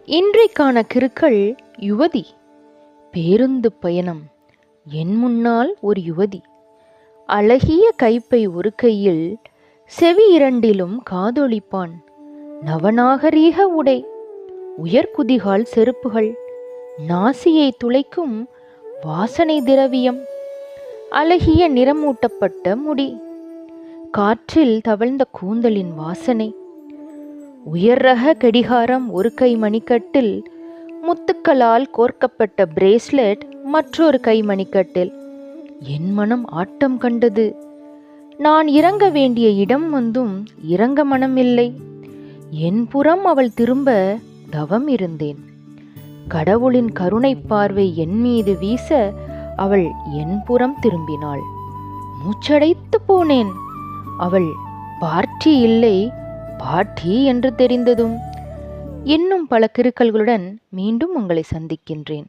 இன்றைக்கான கிறுக்கள் யுவதி. பேருந்து பயணம். என் முன்னால் ஒரு யுவதி. அழகிய கைப்பை ஒரு கையில், செவி இரண்டிலும் காதொளிப்பான். நவநாகரீக உடை, உயர்குதிகால் செருப்புகள், நாசியை துளைக்கும் வாசனை திரவியம், அழகிய நிறமூட்டப்பட்ட முடி, காற்றில் தவழ்ந்த கூந்தலின் வாசனை, உயர் ரக கடிகாரம் ஒரு கை மணிக்கட்டில், முத்துக்களால் கோர்க்கப்பட்ட பிரேஸ்லெட் மற்றொரு கை மணிக்கட்டில். என் மனம் ஆட்டம் கண்டது. நான் இறங்க வேண்டிய இடம் வந்தும் இறங்க மனமில்லை. என் புறம் அவள் திரும்ப தவம் இருந்தேன். கடவுளின் கருணை பார்வை என் மீது வீச அவள் என் புறம் திரும்பினாள். மூச்சடைத்து போனேன். அவள் பார்ட்டி இல்லை, பாட்டி என்று தெரிந்ததும். இன்னும் பல கிறுக்கல்களுடன் மீண்டும் உங்களை சந்திக்கின்றேன்.